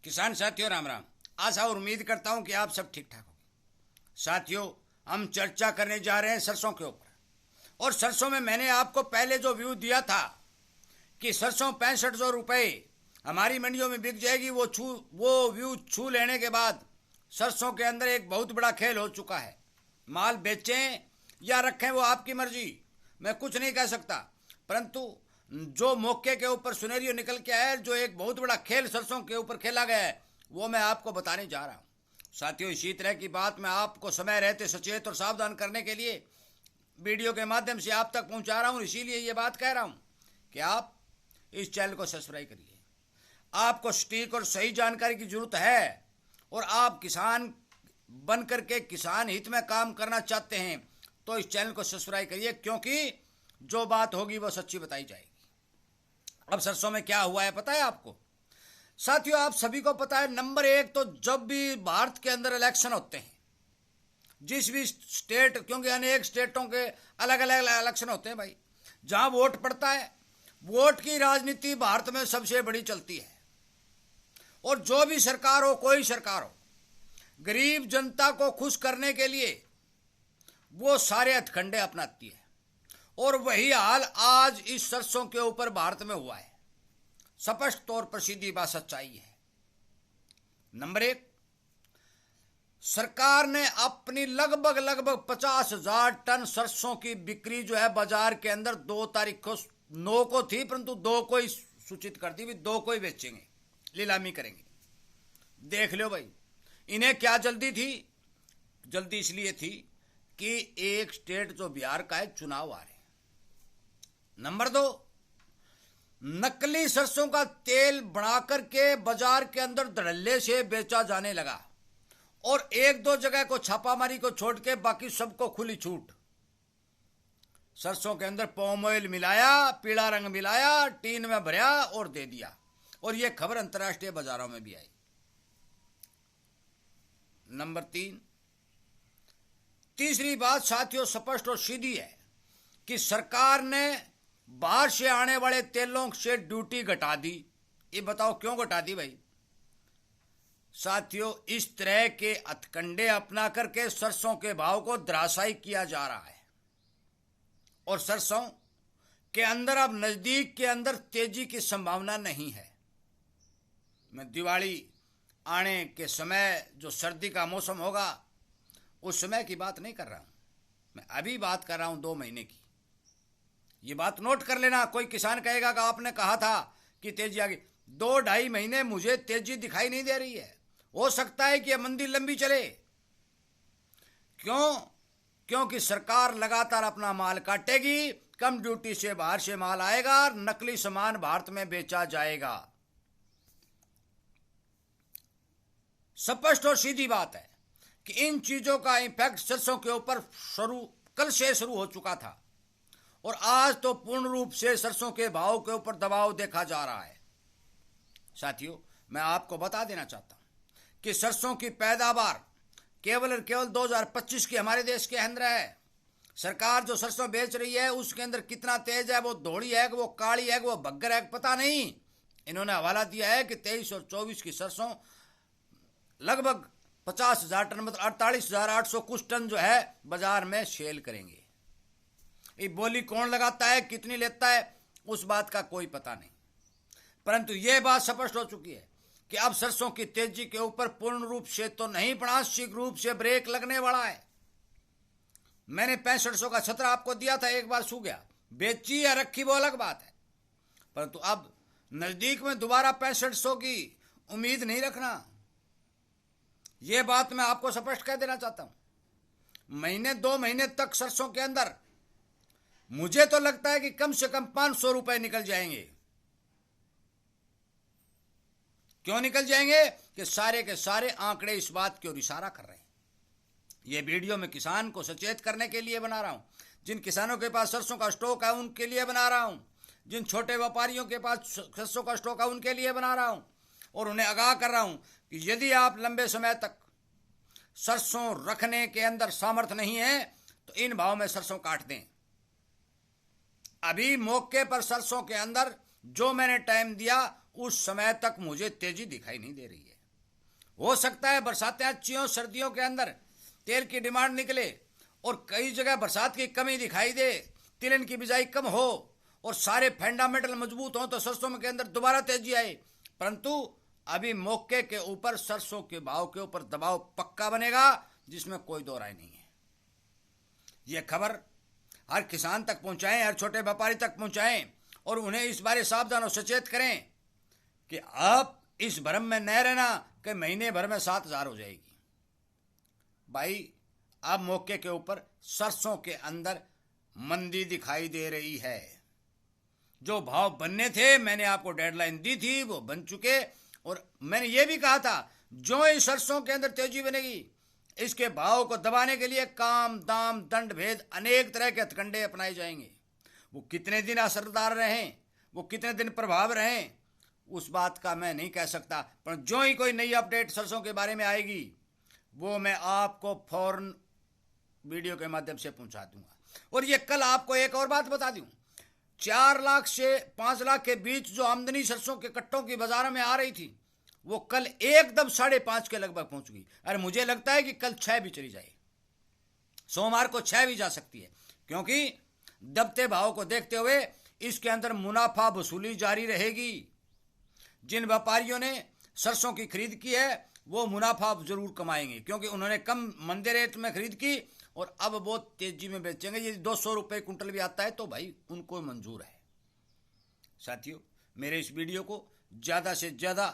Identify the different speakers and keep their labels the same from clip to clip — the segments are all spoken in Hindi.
Speaker 1: किसान साथियों राम राम। आशा और उम्मीद करता हूं कि आप सब ठीक ठाक होंगे। साथियों, हम चर्चा करने जा रहे हैं सरसों के ऊपर। और सरसों में मैंने आपको पहले जो व्यू दिया था कि सरसों 6500 रुपये हमारी मंडियों में बिक जाएगी, वो व्यू छू लेने के बाद सरसों के अंदर एक बहुत बड़ा खेल हो चुका है। माल बेचें या रखें वो आपकी मर्जी, मैं कुछ नहीं कह सकता, परंतु जो मौके के ऊपर सुनेरियो निकल के आया है, जो एक बहुत बड़ा खेल सरसों के ऊपर खेला गया है, वो मैं आपको बताने जा रहा हूं। साथियों, इसी तरह की बात मैं आपको समय रहते सचेत और सावधान करने के लिए वीडियो के माध्यम से आप तक पहुंचा रहा हूं। इसीलिए ये बात कह रहा हूं कि आप इस चैनल को सब्सक्राइब करिए। आपको सटीक और सही जानकारी की जरूरत है और आप किसान बन करके किसान हित में काम करना चाहते हैं तो इस चैनल को सब्सक्राइब करिए, क्योंकि जो बात होगी वो सच्ची बताई जाएगी। अब सरसों में क्या हुआ है पता है आपको? साथियों, आप सभी को पता है, नंबर एक तो जब भी भारत के अंदर इलेक्शन होते हैं, जिस भी स्टेट, क्योंकि अनेक स्टेटों के अलग अलग इलेक्शन होते हैं भाई, जहां वोट पड़ता है, वोट की राजनीति भारत में सबसे बड़ी चलती है। और जो भी सरकार हो, कोई सरकार हो, गरीब जनता को खुश करने के लिए वो सारे हथकंडे अपनाती है। और वही हाल आज इस सरसों के ऊपर भारत में हुआ है। स्पष्ट तौर पर सीधी बात सच्चाई है। नंबर एक, सरकार ने अपनी लगभग 50,000 टन सरसों की बिक्री जो है बाजार के अंदर 2 तारीख को 9 को थी, परंतु 2 को ही सूचित कर दी, 2 को ही बेचेंगे, नीलामी करेंगे। देख लो भाई, इन्हें क्या जल्दी थी? जल्दी इसलिए थी कि एक स्टेट जो बिहार का है, चुनाव आ रहे हैं। नंबर 2, नकली सरसों का तेल बनाकर के बाजार के अंदर धड़ल्ले से बेचा जाने लगा और 1-2 जगह को छापामारी को छोड़ के बाकी सबको खुली छूट। सरसों के अंदर पाम ऑयल मिलाया, पीला रंग मिलाया, टीन में भरा और दे दिया। और यह खबर अंतर्राष्ट्रीय बाजारों में भी आई। नंबर 3, तीसरी बात साथियों स्पष्ट और सीधी है कि सरकार ने बाहर से आने वाले तेलों से ड्यूटी घटा दी। ये बताओ क्यों घटा दी भाई? साथियों, इस तरह के हथकंडे अपना करके सरसों के भाव को धराशायी किया जा रहा है। और सरसों के अंदर अब नजदीक के अंदर तेजी की संभावना नहीं है। मैं दिवाली आने के समय जो सर्दी का मौसम होगा उस समय की बात नहीं कर रहा हूं, मैं अभी बात कर रहा हूं 2 महीने की। ये बात नोट कर लेना। कोई किसान कहेगा कि आपने कहा था कि तेजी आ गई। 2-2.5 महीने मुझे तेजी दिखाई नहीं दे रही है। हो सकता है कि यह मंदी लंबी चले। क्यों? क्योंकि सरकार लगातार अपना माल काटेगी, कम ड्यूटी से बाहर से माल आएगा, नकली सामान भारत में बेचा जाएगा। स्पष्ट और सीधी बात है कि इन चीजों का इंपैक्ट सरसों के ऊपर कल से शुरू हो चुका था और आज तो पूर्ण रूप से सरसों के भाव के ऊपर दबाव देखा जा रहा है। साथियों, मैं आपको बता देना चाहता हूं कि सरसों की पैदावार केवल और केवल 2025 की हमारे देश के अंदर है। सरकार जो सरसों बेच रही है उसके अंदर कितना तेज है, वो धोड़ी है कि वो काली है कि वो बग्गर है, पता नहीं। इन्होंने हवाला दिया है कि 23 और 24 की सरसों लगभग 50,000 टन, मतलब 48,800 कुछ टन जो है बाजार में सेल करेंगे। ये बोली कौन लगाता है, कितनी लेता है, उस बात का कोई पता नहीं, परंतु यह बात स्पष्ट हो चुकी है कि अब सरसों की तेजी के ऊपर पूर्ण रूप से तो नहीं, पर आंशिक रूप से ब्रेक लगने वाला है। मैंने 6500 का छतरा आपको दिया था, एक बार सूख गया, बेची या रखी वो अलग बात है, परंतु अब नजदीक में दोबारा 6500 की उम्मीद नहीं रखना। यह बात मैं आपको स्पष्ट कह देना चाहता हूं। महीने 2 महीने तक सरसों के अंदर मुझे तो लगता है कि कम से कम 500 रुपए निकल जाएंगे। क्यों निकल जाएंगे? कि सारे के सारे आंकड़े इस बात की ओर इशारा कर रहे हैं। यह वीडियो मैं किसान को सचेत करने के लिए बना रहा हूं। जिन किसानों के पास सरसों का स्टॉक है उनके लिए बना रहा हूं, जिन छोटे व्यापारियों के पास सरसों का स्टॉक है उनके लिए बना रहा हूं, और उन्हें आगाह कर रहा हूं कि यदि आप लंबे समय तक सरसों रखने के अंदर सामर्थ्य नहीं है तो इन भाव में सरसों काट दें। अभी मौके पर सरसों के अंदर जो मैंने टाइम दिया उस समय तक मुझे तेजी दिखाई नहीं दे रही है। हो सकता है बरसातें अच्छी हों, सर्दियों के अंदर तेल की डिमांड निकले और कई जगह बरसात की कमी दिखाई दे, तिलहन की बिजाई कम हो और सारे फंडामेंटल मजबूत हों तो सरसों के अंदर दोबारा तेजी आए। परंतु अभी मौके के ऊपर सरसों के भाव के ऊपर दबाव पक्का बनेगा, जिसमें कोई दो राय नहीं है। यह खबर हर किसान तक पहुंचाएं, हर छोटे व्यापारी तक पहुंचाएं और उन्हें इस बारे सावधान और सचेत करें कि आप इस भ्रम में न रहना कि महीने भर में 7,000 हो जाएगी। भाई अब मौके के ऊपर सरसों के अंदर मंदी दिखाई दे रही है। जो भाव बनने थे, मैंने आपको डेडलाइन दी थी, वो बन चुके और मैंने ये भी कहा था जो इस सरसों के अंदर तेजी बनेगी, इसके भाव को दबाने के लिए काम दाम दंड भेद अनेक तरह के हथकंडे अपनाए जाएंगे। वो कितने दिन असरदार रहें, वो कितने दिन प्रभाव रहें, उस बात का मैं नहीं कह सकता, पर जो ही कोई नई अपडेट सरसों के बारे में आएगी वो मैं आपको फौरन वीडियो के माध्यम से पहुंचा दूंगा। और ये कल आपको एक और बात बता दूं, 4 लाख से 5 लाख के बीच जो आमदनी सरसों के कट्टों की बाजार में आ रही थी, वो कल एकदम 5.5 के लगभग पहुंच गई। अरे मुझे लगता है कि कल 6 भी चली जाए, सोमवार को 6 भी जा सकती है, क्योंकि दबते भाव को देखते हुए इसके अंदर मुनाफा वसूली जारी रहेगी। जिन व्यापारियों ने सरसों की खरीद की है वो मुनाफा जरूर कमाएंगे, क्योंकि उन्होंने कम मंदे रेट में खरीद की और अब वो तेजी में बेचेंगे। यदि 200 रुपये कुंटल भी आता है तो भाई उनको मंजूर है। साथियों, मेरे इस वीडियो को ज़्यादा से ज़्यादा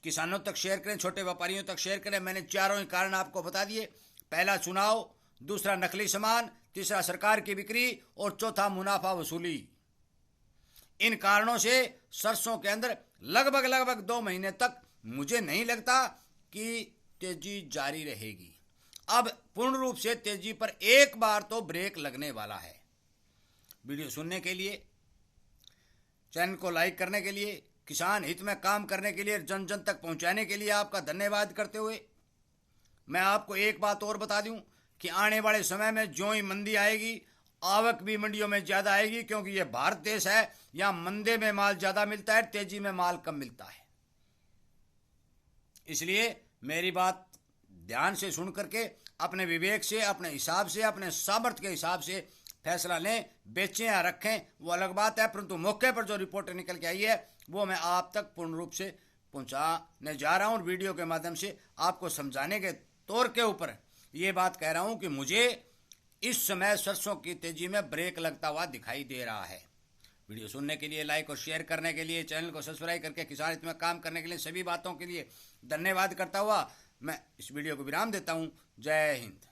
Speaker 1: किसानों तक शेयर करें, छोटे व्यापारियों तक शेयर करें। मैंने चारों ही कारण आपको बता दिए। पहला चुनाव, दूसरा नकली सामान, तीसरा सरकार की बिक्री और चौथा मुनाफा वसूली। इन कारणों से सरसों के अंदर लगभग 2 महीने तक मुझे नहीं लगता कि तेजी जारी रहेगी। अब पूर्ण रूप से तेजी पर एक बार तो ब्रेक लगने वाला है। वीडियो सुनने के लिए, चैनल को लाइक करने के लिए, किसान हित में काम करने के लिए, जन जन तक पहुंचाने के लिए आपका धन्यवाद करते हुए मैं आपको एक बात और बता दूं कि आने वाले समय में जो ही मंदी आएगी, आवक भी मंडियों में ज़्यादा आएगी, क्योंकि यह भारत देश है, यहाँ मंदे में माल ज़्यादा मिलता है, तेजी में माल कम मिलता है। इसलिए मेरी बात ध्यान से सुन करके अपने विवेक से, अपने हिसाब से, अपने सामर्थ्य के हिसाब से फैसला लें। बेचें या रखें वो अलग बात है, परंतु मौके पर जो रिपोर्ट निकल के आई है वो मैं आप तक पूर्ण रूप से पहुंचाने जा रहा हूं और वीडियो के माध्यम से आपको समझाने के तौर के ऊपर ये बात कह रहा हूं कि मुझे इस समय सरसों की तेजी में ब्रेक लगता हुआ दिखाई दे रहा है। वीडियो सुनने के लिए, लाइक और शेयर करने के लिए, चैनल को सब्सक्राइब करके किसान हित में काम करने के लिए सभी बातों के लिए धन्यवाद करता हुआ मैं इस वीडियो को विराम देता हूं। जय हिंद।